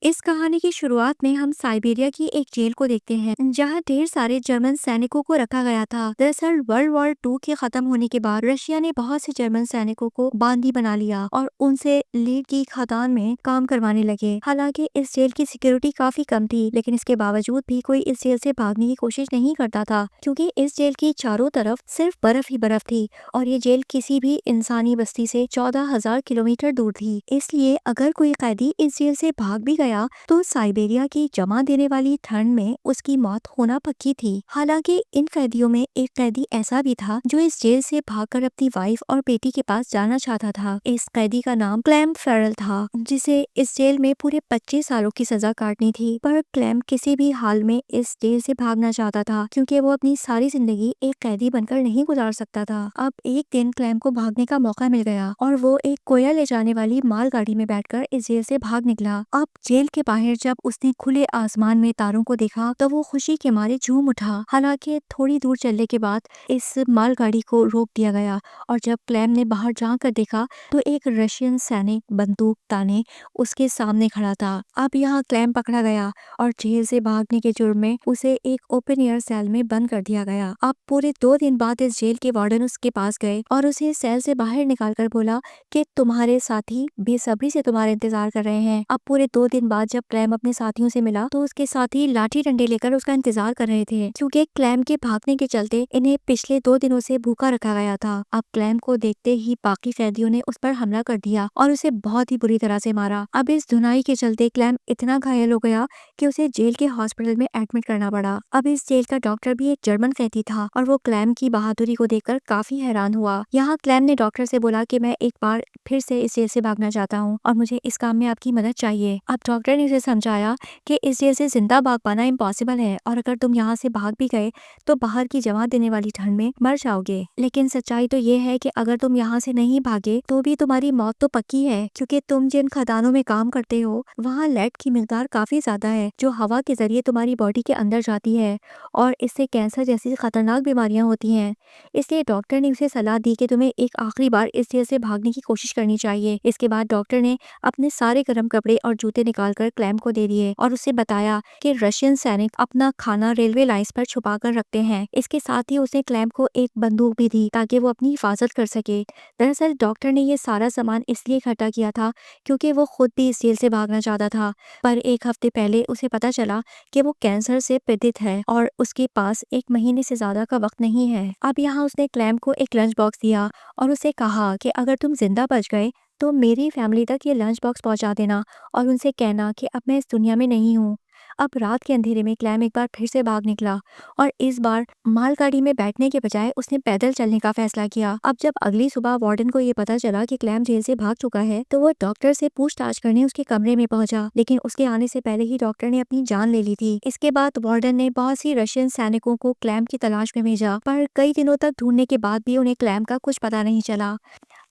इस कहानी की शुरुआत में हम साइबेरिया की एक जेल को देखते हैं जहां ढेर सारे जर्मन सैनिकों को रखा गया था। दरअसल वर्ल्ड वॉर 2 के खत्म होने के बाद रशिया ने बहुत से जर्मन सैनिकों को बांदी बना लिया और उनसे लीड की खदान में काम करवाने लगे। हालांकि इस जेल की सिक्योरिटी काफी कम थी, लेकिन इसके बावजूद भी कोई इस जेल से भागने की कोशिश नहीं करता था क्योंकि इस जेल की चारों तरफ सिर्फ बर्फ ही बर्फ थी और ये जेल किसी भी इंसानी बस्ती से 14,000 किलोमीटर दूर थी। इसलिए अगर कोई कैदी इस जेल से भाग भी गया तो साइबेरिया की जमा देने वाली ठंड में उसकी मौत होना पक्की थी। हालांकि इन कैदियों में एक कैदी ऐसा भी था जो इस जेल से भागकर अपनी वाइफ और बेटी के पास जाना चाहता था। इस कैदी का नाम क्लेम फेरल था, जिसे इस जेल में पूरे 25 सालों की सजा काटनी थी। पर क्लेम किसी भी हाल में इस जेल से भागना चाहता था क्योंकि वो अपनी सारी जिंदगी एक कैदी बनकर नहीं गुजार सकता था। अब एक दिन क्लेम को भागने का मौका मिल गया और वो एक कोयला ले जाने वाली मालगाड़ी में बैठकर इस जेल से भाग निकला। अब जेल के बाहर जब उसने खुले आसमान में तारों को देखा तो वो खुशी के मारे झूम उठा। हालांकि थोड़ी दूर चलने के बाद इस मालगाड़ी को रोक दिया गया और जब क्लेम ने बाहर झांक देखा तो एक रशियन सैनिक बंदूक ताने उसके सामने खड़ा था। अब यहाँ क्लेम पकड़ा गया और जेल से भागने के जुर्म में उसे एक ओपन एयर सेल में बंद कर दिया गया। अब पूरे 2 दिन बाद इस जेल के वार्डन उसके पास गए और उसे सेल से बाहर निकालकर बोला कि तुम्हारे साथी बेसब्री से तुम्हारा इंतजार कर रहे हैं। अब पूरे 2 दिन बाद जब क्लेम अपने साथियों से मिला तो उसके साथी लाठी डंडे लेकर उसका इंतजार कर रहे थे क्योंकि क्लेम के भागने के चलते इन्हें पिछले 2 दिनों से भूखा रखा गया था। अब क्लेम को देखते ही बाकी कैदियों ने उस पर हमला कर दिया और उसे बहुत ही बुरी तरह से मारा। अब इस धुनाई के चलते क्लेम इतना घायल हो गया कि उसे जेल के हॉस्पिटल में एडमिट करना पड़ा। अब इस जेल का डॉक्टर भी एक जर्मन कैदी था और वो क्लेम की बहादुरी को देखकर काफी हैरान हुआ। यहाँ क्लेम ने डॉक्टर से बोला कि मैं एक बार फिर से इस जेल से भागना चाहता हूँ और मुझे इस काम में आपकी मदद चाहिए। अब डॉक्टर ने उसे समझाया कि इस जेल से जिंदा भाग पाना इम्पॉसिबल है और अगर तुम यहाँ से भाग भी गए तो बाहर की जमा देने वाली ठंड में मर जाओगे। लेकिन सच्चाई तो ये है कि अगर तुम यहाँ से नहीं भागे तो भी तुम्हारी मौत तो पक्की है क्योंकि तुम जिन खदानों में काम करते हो वहाँ लेड की मिकदार काफी ज्यादा है जो हवा के जरिए तुम्हारी बॉडी के अंदर जाती है और इससे कैंसर जैसी खतरनाक बीमारियां होती हैं। इसलिए डॉक्टर ने उसे सलाह दी कि तुम्हें एक आखिरी बार इस जेल से भागने की कोशिश करनी चाहिए। इसके बाद डॉक्टर ने अपने सारे गर्म कपड़े और जूते निकालकर क्लेम को दे दिए और उसे बताया कि रशियन सैनिक अपना खाना रेलवे लाइंस पर छुपा कर रखते हैं। इसके साथ ही उसने क्लेम को एक बंदूक भी दी ताकि वो अपनी हिफाजत कर सके। दरअसल डॉक्टर ने ये सारा सामान इसलिए इकट्ठा किया था क्योंकि वो खुद भी इस जेल से भागना चाहता था, पर एक हफ्ते पहले उसे पता चला कि वो कैंसर से पीड़ित है और उसके पास 1 महीने से ज्यादा का वक्त नहीं है। अब यहाँ उसने क्लेम को एक लंच बॉक्स दिया और उसे कहा कि अगर तुम जिंदा बच गए तो मेरी फैमिली तक ये लंच बॉक्स पहुंचा देना और उनसे कहना कि अब मैं इस दुनिया में नहीं हूँ। अब रात के अंधेरे में क्लैम एक बार फिर से भाग निकला और इस बार मालगाड़ी में बैठने के बजाय उसने पैदल चलने का फैसला किया। अब जब अगली सुबह वार्डन को ये पता चला कि क्लैम जेल से भाग चुका है तो वो डॉक्टर से पूछताछ करने उसके कमरे में पहुंचा, लेकिन उसके आने से पहले ही डॉक्टर ने अपनी जान ले ली थी। इसके बाद वार्डन ने बहुत सी रशियन सैनिकों को क्लैम की तलाश में भेजा, पर कई दिनों तक ढूंढने के बाद भी उन्हें क्लैम का कुछ पता नहीं चला।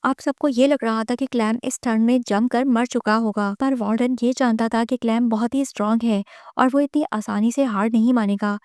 अब सबको ये लग रहा था कि क्लैम इस ठंड में जमकर मर चुका होगा, पर वार्डन ये जानता था कि क्लैम बहुत ही स्ट्रांग है और वो इतनी आसानी से हार नहीं मानेगा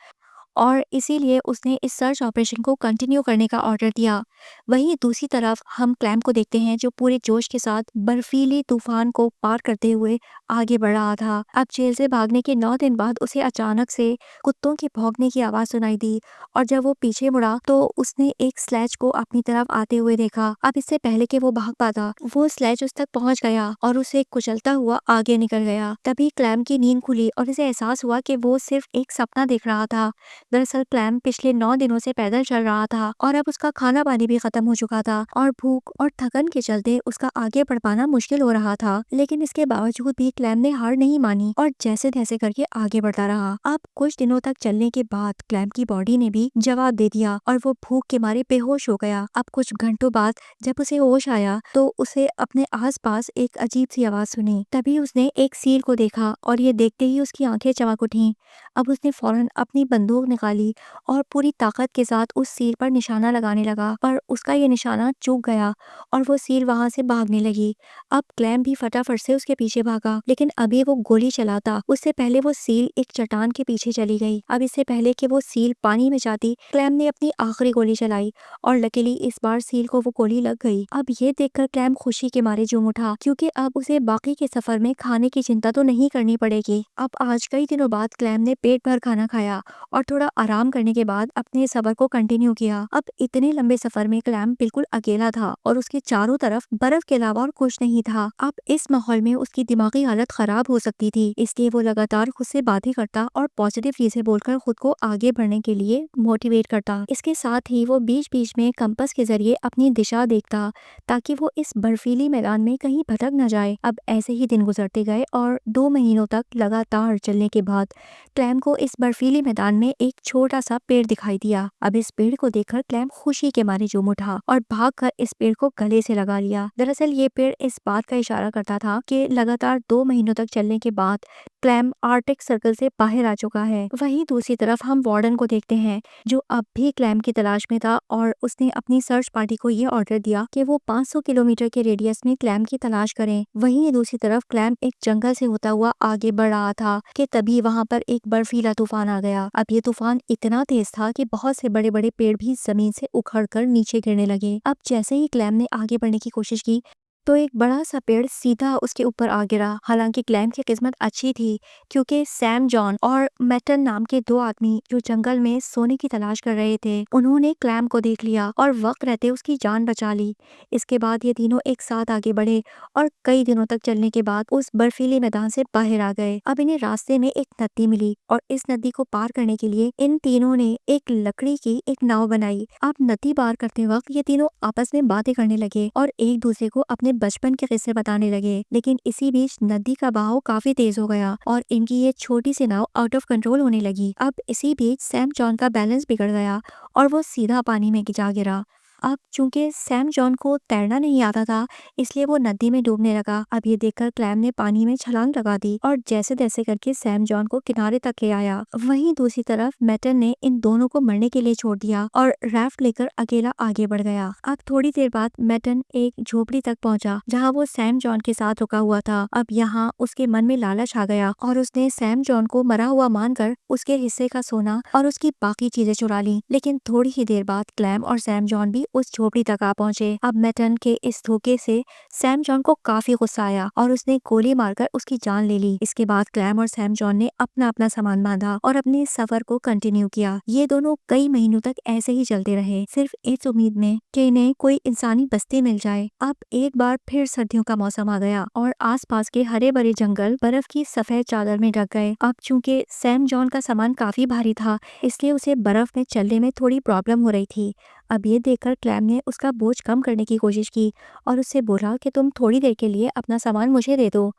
और इसीलिए उसने इस सर्च ऑपरेशन को कंटिन्यू करने का ऑर्डर दिया। वहीं दूसरी तरफ हम क्लैम को देखते हैं जो पूरे जोश के साथ बर्फीली तूफान को पार करते हुए आगे बढ़ रहा था। अब जेल से भागने के 9 दिन बाद उसे अचानक से कुत्तों के भौंकने की आवाज सुनाई दी और जब वो पीछे मुड़ा तो उसने एक स्लेज को अपनी तरफ आते हुए देखा। अब इससे पहले कि वो भाग पाता वो स्लेज उस तक पहुंच गया और उसे कुचलता हुआ आगे निकल गया। तभी क्लैम की नींद खुली और इसे एहसास हुआ कि वो सिर्फ एक सपना देख रहा था। दरअसल क्लैम पिछले 9 दिनों से पैदल चल रहा था और अब उसका खाना पानी भी खत्म हो चुका था और भूख और थकन के चलते उसका आगे बढ़ पाना मुश्किल हो रहा था। लेकिन इसके बावजूद भी क्लैम ने हार नहीं मानी और जैसे तैसे करके आगे बढ़ता रहा। अब कुछ दिनों तक चलने के बाद क्लैम की बॉडी ने भी जवाब दे दिया और वो भूख के मारे बेहोश हो गया। अब कुछ घंटों बाद जब उसे होश आया तो उसे अपने आसपास एक अजीब सी आवाज सुनी। तभी उसने एक सील को देखा और ये देखते ही उसकी आंखें चमक उठी। अब उसने फौरन अपनी बंदूक निकाली और पूरी ताकत के साथ उस सील पर निशाना लगाने लगा, पर उसका ये निशाना चूक गया और वो सील वहां से भागने लगी। अब क्लैम भी फटाफट से उसके पीछे भागा, लेकिन अभी वो गोली चलाता उससे पहले वो सील एक चट्टान के पीछे चली गई। अब इससे पहले कि वो सील पानी में जाती, क्लैम ने अपनी आखिरी गोली चलाई और लकीली इस बार सील को वो गोली लग गई। अब ये देखकर क्लैम खुशी के मारे झूम उठा, क्योंकि अब उसे बाकी के सफर में खाने की चिंता तो नहीं करनी पड़ेगी। अब आज कई दिनों बाद क्लैम ने पेट भर खाना खाया और थोड़ा आराम करने के बाद अपने सफर को कंटिन्यू किया। अब इतने लंबे सफर में क्लैम बिल्कुल अकेला था और उसके चारों तरफ बर्फ के अलावा और कुछ नहीं था। अब इस माहौल में उसकी दिमागी हालत खराब हो सकती थी, इसलिए वो लगातार खुद से बातें करता और पॉजिटिव चीजें बोलकर खुद को आगे बढ़ने के लिए मोटिवेट करता। इसके साथ ही वो बीच बीच में कंपास के जरिए अपनी दिशा देखता, ताकि वो इस बर्फीली मैदान में कहीं भटक न जाए। अब ऐसे ही दिन गुजरते गए और 2 महीनों तक लगातार चलने के बाद क्लैम को इस बर्फीली मैदान में एक छोटा सा पेड़ दिखाई दिया। अब इस पेड़ को देखकर क्लैम खुशी के मारे झूम उठा और भागकर इस पेड़ को गले से लगा लिया। दरअसल ये पेड़ इस बात का इशारा करता था कि लगातार 2 महीनों तक चलने के बाद क्लैम आर्कटिक सर्कल से बाहर आ चुका है। वहीं दूसरी तरफ हम वार्डन को देखते हैं, जो अब भी क्लैम की तलाश में था और उसने अपनी सर्च पार्टी को ये ऑर्डर दिया कि वो 500 किलोमीटर के रेडियस में क्लैम की तलाश करें। वहीं दूसरी तरफ क्लैम एक जंगल से होता हुआ आगे बढ़ रहा था कि तभी वहां पर एक बर्फीला तूफान आ गया। अब ये तूफान इतना तेज था कि बहुत से बड़े बड़े पेड़ भी जमीन से उखड़कर नीचे गिरने लगे। अब जैसे ही क्लैम ने आगे बढ़ने की कोशिश की तो एक बड़ा सा पेड़ सीधा उसके ऊपर आ गिरा। हालांकि क्लैम की किस्मत अच्छी थी, क्योंकि सैम जॉन और मेटन नाम के 2 आदमी जो जंगल में सोने की तलाश कर रहे थे, उन्होंने क्लैम को देख लिया और वक्त रहते उसकी जान बचा ली। इसके बाद ये तीनों एक साथ आगे बढ़े और कई दिनों तक चलने के बाद उस बर्फीले मैदान से बाहर आ गए। अब इन्हें रास्ते में एक नदी मिली और इस नदी को पार करने के लिए इन तीनों ने एक लकड़ी की एक नाव बनाई। अब नदी पार करते वक्त ये तीनों आपस में बातें करने लगे और एक दूसरे को अपने बचपन के किस्से बताने लगे। लेकिन इसी बीच नदी का बहाव काफी तेज हो गया और इनकी ये छोटी सी नाव आउट ऑफ कंट्रोल होने लगी। अब इसी बीच सैम जॉन का बैलेंस बिगड़ गया और वो सीधा पानी में जा गिरा। अब चूंकि सैम जॉन को तैरना नहीं आता था, इसलिए वो नदी में डूबने लगा। अब ये देखकर क्लैम ने पानी में छलांग लगा दी और जैसे तैसे करके सैम जॉन को किनारे तक ले आया। वहीं दूसरी तरफ मेटन ने इन दोनों को मरने के लिए छोड़ दिया और राफ्ट लेकर अकेला आगे बढ़ गया। अब थोड़ी देर बाद मेटन एक झोपड़ी तक पहुंचा, जहां वो सैम जॉन के साथ रुका हुआ था। अब यहाँ उसके मन में लालच आ गया और उसने सैम जॉन को मरा हुआ मानकर उसके हिस्से का सोना और उसकी बाकी चीजें चुरा ली। लेकिन थोड़ी ही देर बाद क्लैम और सैम जॉन भी उस झोपड़ी तक आ पहुंचे। अब मेटन के इस धोखे से सैम जॉन को काफी गुस्सा आया और उसने गोली मारकर उसकी जान ले ली। इसके बाद क्लैम और सैम जॉन ने अपना अपना सामान बांधा और अपने सफर को कंटिन्यू किया। ये दोनों कई महीनों तक ऐसे ही चलते रहे, सिर्फ इस उम्मीद में कि इन्हें कोई इंसानी बस्ती मिल जाए। अब एक बार फिर सर्दियों का मौसम आ गया और आसपास के हरे भरे जंगल बर्फ की सफेद चादर में ढक गए। अब चूंकि सैम जॉन का सामान काफी भारी था, इसलिए उसे बर्फ में चलने में थोड़ी प्रॉब्लम हो रही थी। अब ये देखकर क्लैम ने उसका बोझ कम करने की कोशिश की और उससे बोला कि तुम थोड़ी देर के लिए अपना सामान मुझे दे दो।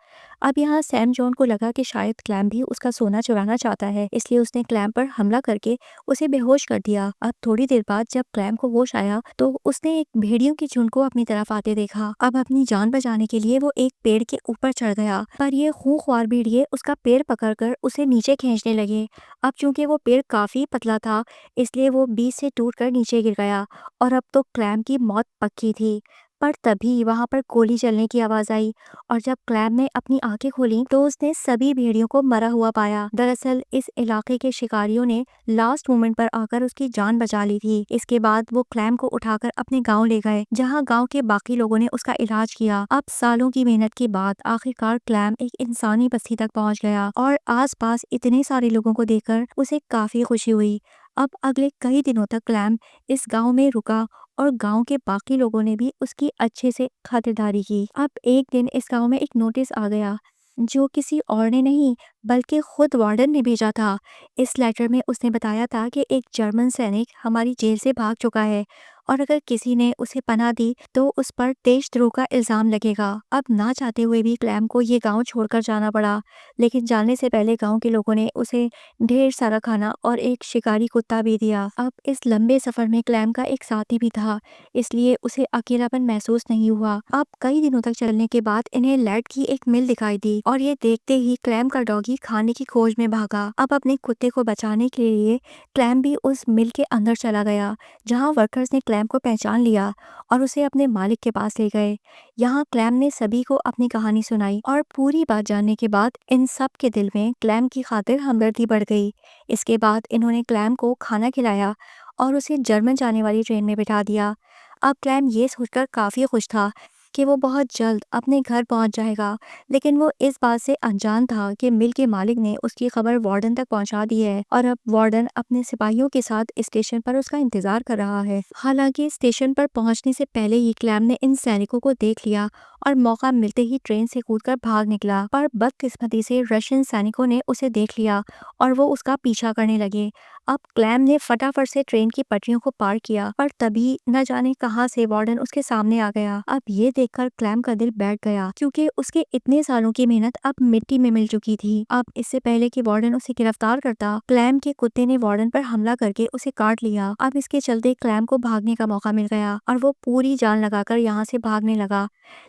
अब यहाँ सैम जॉन को लगा कि शायद क्लैम भी उसका सोना चुराना चाहता है, इसलिए उसने क्लैम पर हमला करके उसे बेहोश कर दिया। अब थोड़ी देर बाद जब क्लैम को होश आया तो उसने एक भेड़ियों की झुंड को अपनी तरफ आते देखा। अब अपनी जान बचाने के लिए वो एक पेड़ के ऊपर चढ़ गया, पर ये खूंखार भेड़िए उसका पैर पकड़कर उसे नीचे खींचने लगे। अब चूंकि वो पेड़ काफी पतला था, इसलिए वो बीच से टूटकर नीचे गिर गया और अब तो क्लैम की मौत पक्की थी। पर तभी वहां पर गोली चलने की आवाज आई और जब क्लैम ने अपनी आंखें खोली तो उसने सभी भेड़ियों को मरा हुआ पाया। दरअसल इस इलाके के शिकारियों ने लास्ट मोमेंट पर आकर उसकी जान बचा ली थी। इसके बाद वो क्लैम को उठाकर अपने गांव ले गए, जहां गांव के बाकी लोगों ने उसका इलाज किया। अब सालों की मेहनत के बाद आखिरकार क्लैम एक इंसानी बस्ती तक पहुंच गया और आसपास इतने सारे लोगों को देखकर उसे काफी खुशी हुई। अब अगले कई दिनों तक क्लैम इस गांव में रुका और गांव के बाकी लोगों ने भी उसकी अच्छे से खातिरदारी की। अब एक दिन इस गांव में एक नोटिस आ गया, जो किसी और ने नहीं बल्कि खुद वार्डन ने भेजा था। इस लेटर में उसने बताया था कि एक जर्मन सैनिक हमारी जेल से भाग चुका है और अगर किसी ने उसे पनाह दी तो उस पर देशद्रोह का इल्जाम लगेगा। अब ना चाहते हुए भी क्लैम को ये गांव छोड़कर जाना पड़ा, लेकिन जाने से पहले गांव के लोगों ने उसे ढेर सारा खाना और एक शिकारी कुत्ता भी दिया। अब इस लंबे सफर में क्लैम का एक साथी भी था, इसलिए उसे अकेलापन महसूस नहीं हुआ। अब कई दिनों तक चलने के बाद इन्हें लेड की एक मिल दिखाई दी और ये देखते ही क्लैम का डॉगी खाने की खोज में भागा। अब अपने कुत्ते को बचाने के लिए क्लैम भी उस मिल के अंदर चला गया, जहाँ वर्कर्स ने क्लैम को पहचान लिया और उसे अपने मालिक के पास ले गए। यहाँ क्लैम ने सभी को अपनी कहानी सुनाई और पूरी बात जानने के बाद इन सब के दिल में क्लैम की खातिर हमदर्दी बढ़ गई। इसके बाद इन्होंने क्लैम को खाना खिलाया और उसे जर्मन जाने वाली ट्रेन में बिठा दिया। अब क्लैम ये सोचकर काफ़ी खुश था कि वो बहुत जल्द अपने घर पहुंच जाएगा, लेकिन वो इस बात से अनजान था कि मिल के मालिक ने उसकी खबर वार्डन तक पहुंचा दी है और अब वार्डन अपने सिपाहियों के साथ स्टेशन पर उसका इंतजार कर रहा है। हालांकि स्टेशन पर पहुंचने से पहले ही क्लैम ने इन सैनिकों को देख लिया और मौका मिलते ही ट्रेन से कूदकर भाग निकला, पर बदकिस्मती से रशियन सैनिकों ने उसे देख लिया और वो उसका पीछा करने लगे। अब क्लैम ने फटाफट से ट्रेन की पटरियों को पार किया, पर तभी न जाने कहां से वार्डन उसके सामने आ गया। अब ये देखकर क्लैम का दिल बैठ गया, क्योंकि उसके इतने सालों की मेहनत अब मिट्टी में मिल चुकी थी। अब इससे पहले कि वार्डन उसे गिरफ्तार करता, क्लैम के कुत्ते ने वार्डन पर हमला करके उसे काट लिया। अब इसके चलते क्लैम को भागने का मौका मिल गया और वो पूरी जान लगाकर यहाँ से भागने लगा,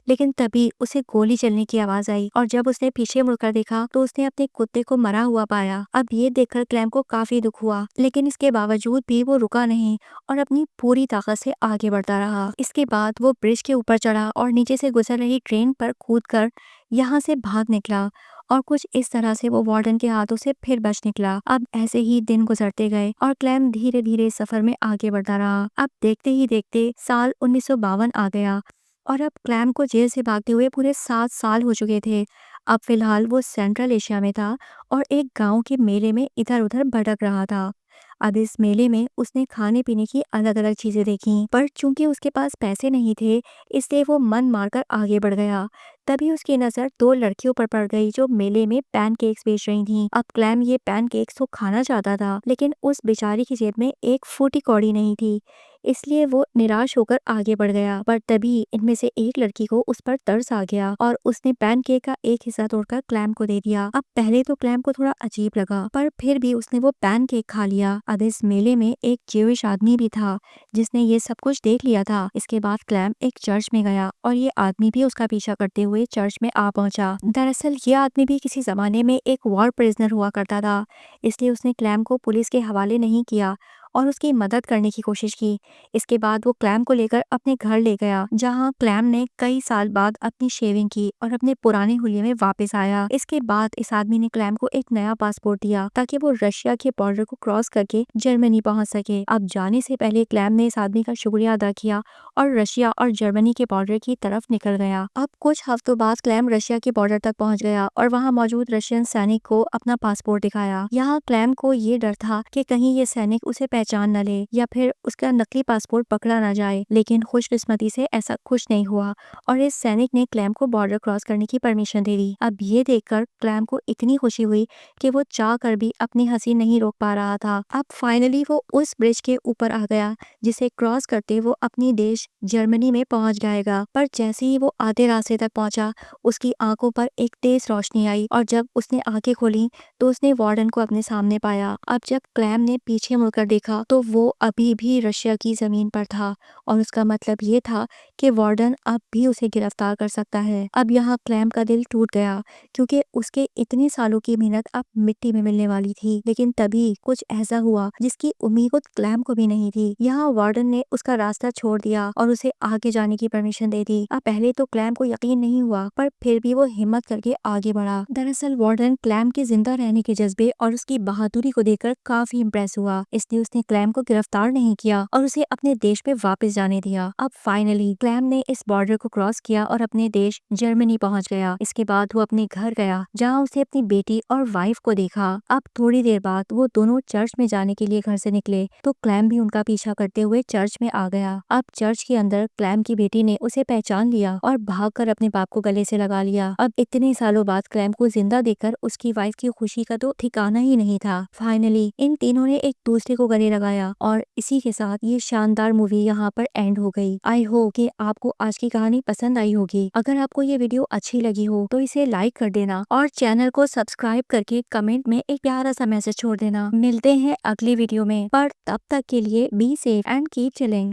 लेकिन तभी उसे गोली चलने की आवाज आई और जब उसने पीछे मुड़कर देखा तो उसने अपने कुत्ते को मरा हुआ पाया। अब ये देखकर क्लैम को काफी दुख हुआ, लेकिन इसके बावजूद भी वो रुका नहीं और अपनी पूरी ताकत से आगे बढ़ता रहा। इसके बाद वो ब्रिज के ऊपर चढ़ा और नीचे से गुजर रही ट्रेन पर कूदकर यहाँ से भाग निकला और कुछ इस तरह से वो वार्डन के हाथों से फिर बच निकला। अब ऐसे ही दिन गुजरते गए और क्लैम धीरे धीरे सफर में आगे बढ़ता रहा। अब देखते ही देखते साल 1952 आ गया और अब क्लैम को जेल से भागते हुए पूरे 7 साल हो चुके थे। अब फिलहाल वो सेंट्रल एशिया में था और एक गांव के मेले में इधर उधर भटक रहा था। अब इस मेले में उसने खाने पीने की अलग अलग चीजें देखी, पर चूंकि उसके पास पैसे नहीं थे, इसलिए वो मन मारकर आगे बढ़ गया। तभी उसकी नजर 2 लड़कियों पर पड़ गई जो मेले में पैनकेक्स बेच रही थीं। अब क्लैम ये पैनकेक्स तो खाना चाहता था, लेकिन उस बेचारी की जेब में एक फूटी कौड़ी नहीं थी, इसलिए वो निराश होकर आगे बढ़ गया। पर तभी इनमें से एक लड़की को उस पर तरस आ गया और उसने पैनकेक का एक हिस्सा तोड़कर क्लैम को दे दिया। अब पहले तो क्लैम को थोड़ा अजीब लगा, पर फिर भी उसने वो पैनकेक खा लिया। अब इस मेले में एक ज्यूइश आदमी भी था जिसने ये सब कुछ देख लिया था। इसके बाद क्लैम एक चर्च में गया और ये आदमी भी उसका पीछा करते हुए चर्च में आ पहुंचा। दरअसल ये आदमी भी किसी जमाने में एक वॉर प्रिजनर हुआ करता था, इसलिए उसने क्लैम को पुलिस के हवाले नहीं किया और उसकी मदद करने की कोशिश की। इसके बाद वो क्लैम को लेकर अपने घर ले गया, जहाँ क्लैम ने कई साल बाद अपनी शेविंग की और अपने पुराने हुलिये में वापस आया। इसके बाद इस आदमी ने क्लैम को एक नया पासपोर्ट दिया ताकि वो रशिया के बॉर्डर को क्रॉस करके जर्मनी पहुंच सके। अब जाने से पहले क्लैम ने इस आदमी का शुक्रिया अदा किया और रशिया और जर्मनी के बॉर्डर की तरफ निकल गया। अब कुछ हफ्तों बाद क्लैम रशिया के बॉर्डर तक पहुंच गया और वहां मौजूद रशियन सैनिक को अपना पासपोर्ट दिखाया। यहाँ क्लैम को ये डर था कि कहीं ये सैनिक उसे पहचान न ले या फिर उसका नकली पासपोर्ट पकड़ा न जाए, लेकिन खुशकिस्मती से ऐसा कुछ नहीं हुआ और इस सैनिक ने क्लैम को बॉर्डर क्रॉस करने की परमिशन दे दी। अब ये देखकर क्लैम को इतनी खुशी हुई कि वो चाह कर भी अपनी हंसी नहीं रोक पा रहा था। अब फाइनली वो उस ब्रिज के ऊपर आ गया जिसे क्रॉस करते वो अपनी देश जर्मनी में पहुंच जाएगा। पर जैसे ही वो आधे रास्ते तक पहुंचा, उसकी आंखों पर एक तेज रोशनी आई और जब उसने आंखें खोली तो उसने वार्डन को अपने सामने पाया। अब जब क्लैम ने पीछे मुड़कर देखा तो वो अभी भी रशिया की जमीन पर था और उसका मतलब ये था कि वार्डन अब भी उसे गिरफ्तार कर सकता है। अब यहाँ क्लैम का दिल टूट गया, क्योंकि उसके इतने सालों की मेहनत अब मिट्टी में मिलने वाली थी। लेकिन तभी कुछ ऐसा हुआ जिसकी उम्मीद खुद क्लैम को भी नहीं थी। यहाँ वार्डन ने उसका रास्ता छोड़ दिया और उसे आगे जाने की परमिशन दे दी। अब पहले तो क्लैम को यकीन नहीं हुआ, पर फिर भी वो हिम्मत करके आगे बढ़ा। दरअसल वार्डन क्लैम के जिंदा रहने के जज्बे और उसकी बहादुरी को देखकर काफी इम्प्रेस हुआ, इसलिए उसने क्लैम को गिरफ्तार नहीं किया और उसे अपने देश में वापस जाने दिया। अब फाइनली क्लैम ने इस बॉर्डर को क्रॉस किया और अपने देश जर्मनी पहुंच गया। इसके बाद वो अपने घर गया, जहां उसे अपनी बेटी और वाइफ को देखा। अब थोड़ी देर बाद वो दोनों चर्च में जाने के लिए घर से निकले तो क्लैम भी उनका पीछा करते हुए चर्च में आ गया। अब चर्च के अंदर क्लैम की बेटी ने उसे पहचान लिया और भागकर अपने बाप को गले से लगा लिया। अब इतने सालों बाद क्लैम को जिंदा देखकर उसकी वाइफ की खुशी का तो ठिकाना ही नहीं था। फाइनली इन तीनों ने एक दूसरे को गले गले लगाया और इसी के साथ ये शानदार मूवी यहाँ पर एंड हो गई। आई होप कि आपको आज की कहानी पसंद आई होगी। अगर आपको ये वीडियो अच्छी लगी हो तो इसे लाइक कर देना और चैनल को सब्सक्राइब करके कमेंट में एक प्यारा सा मैसेज छोड़ देना। मिलते हैं अगली वीडियो में, पर तब तक के लिए be safe and keep chilling.